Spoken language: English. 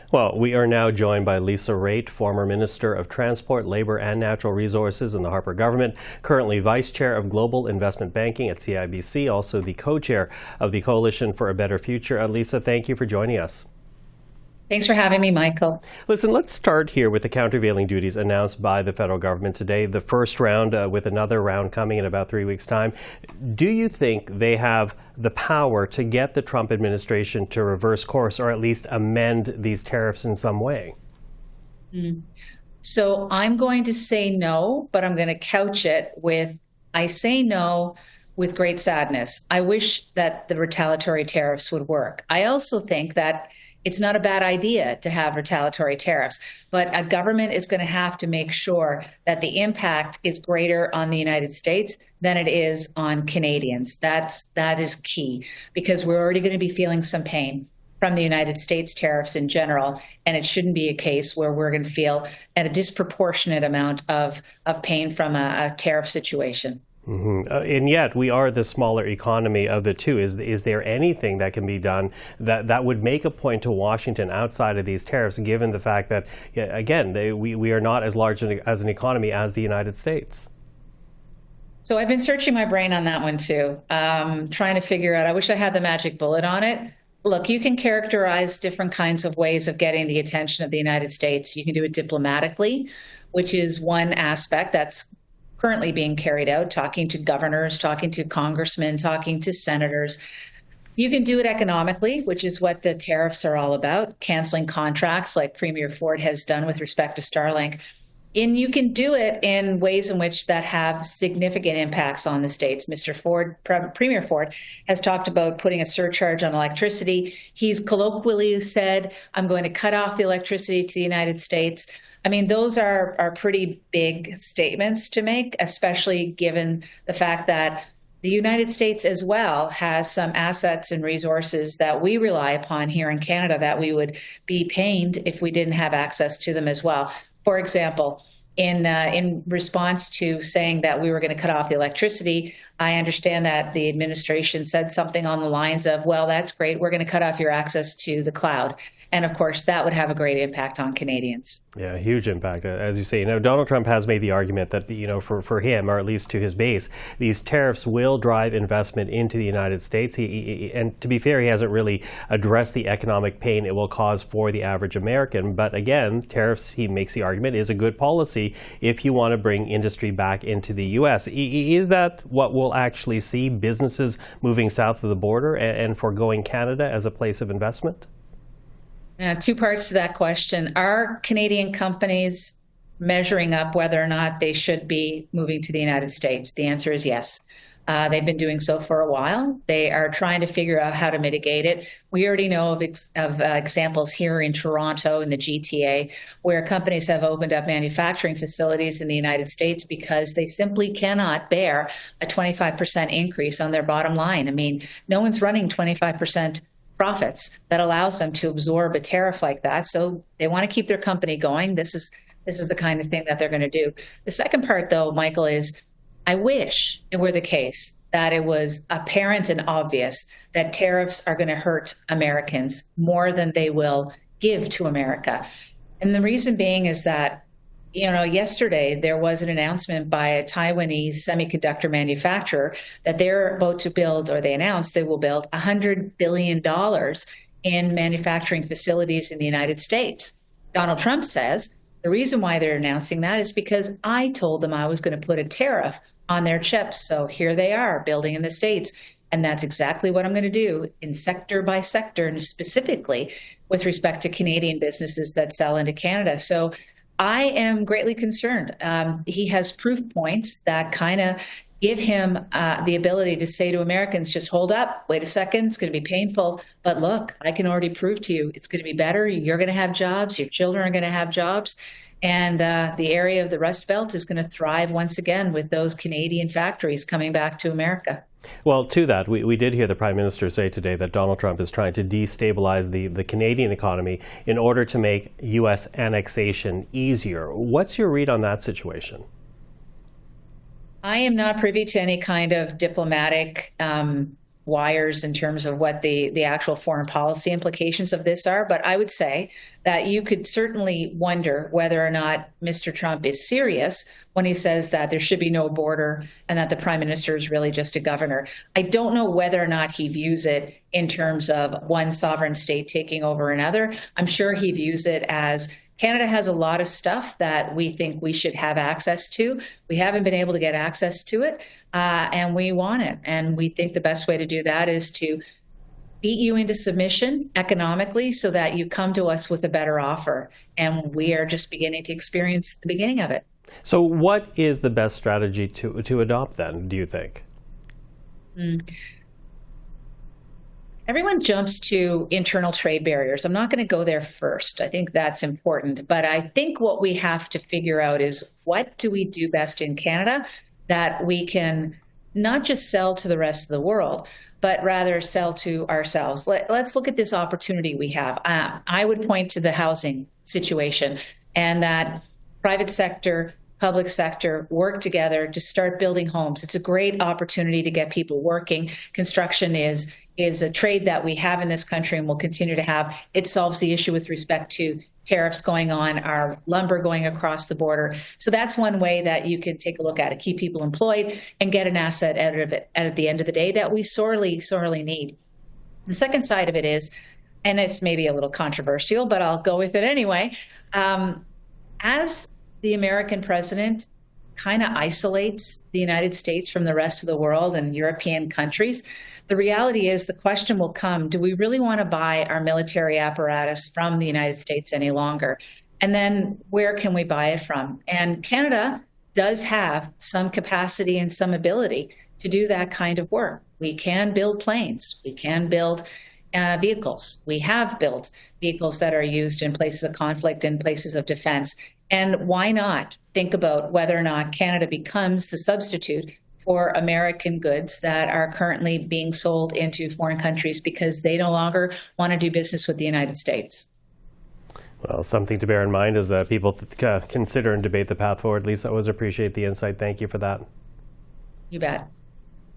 Well, we are now joined by Lisa Raitt, former Minister of Transport, Labour and Natural Resources in the Harper government, currently Vice Chair of Global Investment Banking at CIBC, also the co-chair of the Coalition for a Better Future. Lisa, thank you for joining us. Thanks for having me, Michael. Listen, let's start here with the countervailing duties announced by the federal government today, the first round with another round coming in about 3 weeks' time. Do you think they have the power to get the Trump administration to reverse course or at least amend these tariffs in some way? So I'm going to say no, but I'm going to couch it with, I say no with great sadness. I wish that the retaliatory tariffs would work. I also think that it's not a bad idea to have retaliatory tariffs, but a government is going to have to make sure that the impact is greater on the United States than it is on Canadians. That is key, because we're already going to be feeling some pain from the United States tariffs in general, and it shouldn't be a case where we're going to feel a disproportionate amount of pain from a tariff situation. And yet, we are the smaller economy of the two. Is there anything that can be done that would make a point to Washington outside of these tariffs, given the fact that, again, we are not as large as an economy as the United States? So I've been searching my brain on that one, too, trying to figure out, I wish I had the magic bullet on it. Look, you can characterize different kinds of ways of getting the attention of the United States. You can do it diplomatically, which is one aspect that's currently being carried out, talking to governors, talking to congressmen, talking to senators. You can do it economically, which is what the tariffs are all about, canceling contracts like Premier Ford has done with respect to Starlink. And you can do it in ways in which that have significant impacts on the states. Premier Ford has talked about putting a surcharge on electricity. He's colloquially said, I'm going to cut off the electricity to the United States. I mean, those are pretty big statements to make, especially given the fact that the United States as well has some assets and resources that we rely upon here in Canada that we would be pained if we didn't have access to them as well. For example, in response to saying that we were going to cut off the electricity, I understand that the administration said something on the lines of, well, that's great, we're going to cut off your access to the cloud. And of course, that would have a great impact on Canadians. Yeah, huge impact, as you say. Now, Donald Trump has made the argument that, for him, or at least to his base, these tariffs will drive investment into the United States. And to be fair, he hasn't really addressed the economic pain it will cause for the average American. But again, tariffs, he makes the argument, is a good policy if you want to bring industry back into the U.S. Is that what we'll actually see, businesses moving south of the border and foregoing Canada as a place of investment? Two parts to that question. Are Canadian companies measuring up whether or not they should be moving to the United States? The answer is yes. They've been doing so for a while. They are trying to figure out how to mitigate it. We already know of examples here in Toronto in the GTA where companies have opened up manufacturing facilities in the United States because they simply cannot bear a 25% increase on their bottom line. I mean, no one's running 25% profits that allows them to absorb a tariff like that. So they want to keep their company going. This is the kind of thing that they're going to do. The second part, though, Michael, is I wish it were the case that it was apparent and obvious that tariffs are going to hurt Americans more than they will give to America. And the reason being is that, yesterday there was an announcement by a Taiwanese semiconductor manufacturer that they're about to build, or they announced they will build $100 billion in manufacturing facilities in the United States. Donald Trump says the reason why they're announcing that is because I told them I was going to put a tariff on their chips. So here they are building in the States. And that's exactly what I'm going to do in sector by sector, and specifically with respect to Canadian businesses that sell into Canada. So I am greatly concerned. He has proof points that kind of give him the ability to say to Americans, just hold up, wait a second, it's going to be painful, but look, I can already prove to you it's going to be better. You're going to have jobs, your children are going to have jobs, and the area of the Rust Belt is going to thrive once again with those Canadian factories coming back to America. Well, to that, we did hear the Prime Minister say today that Donald Trump is trying to destabilize the Canadian economy in order to make U.S. annexation easier. What's your read on that situation? I am not privy to any kind of diplomatic wires in terms of what the actual foreign policy implications of this are. But I would say that you could certainly wonder whether or not Mr. Trump is serious when he says that there should be no border and that the prime minister is really just a governor. I don't know whether or not he views it in terms of one sovereign state taking over another. I'm sure he views it as Canada has a lot of stuff that we think we should have access to. We haven't been able to get access to it, and we want it. And we think the best way to do that is to beat you into submission economically so that you come to us with a better offer. And we are just beginning to experience the beginning of it. So what is the best strategy to adopt then, do you think? Everyone jumps to internal trade barriers. I'm not going to go there first. I think that's important. But I think what we have to figure out is what do we do best in Canada that we can not just sell to the rest of the world, but rather sell to ourselves. Let's look at this opportunity we have. I would point to the housing situation and that private sector, public sector work together to start building homes. It's a great opportunity to get people working. Construction is a trade that we have in this country and will continue to have. It solves the issue with respect to tariffs going on, our lumber going across the border. So that's one way that you can take a look at it, keep people employed and get an asset out of it at the end of the day that we sorely, sorely need. The second side of it is, and it's maybe a little controversial, but I'll go with it anyway, as the American president kind of isolates the United States from the rest of the world and European countries, the reality is the question will come, do we really want to buy our military apparatus from the United States any longer? And then where can we buy it from? And Canada does have some capacity and some ability to do that kind of work. We can build planes. We can build vehicles. We have built vehicles that are used in places of conflict and places of defense. And why not think about whether or not Canada becomes the substitute for American goods that are currently being sold into foreign countries because they no longer want to do business with the United States? Well, something to bear in mind as people consider and debate the path forward. Lisa, I always appreciate the insight. Thank you for that. You bet.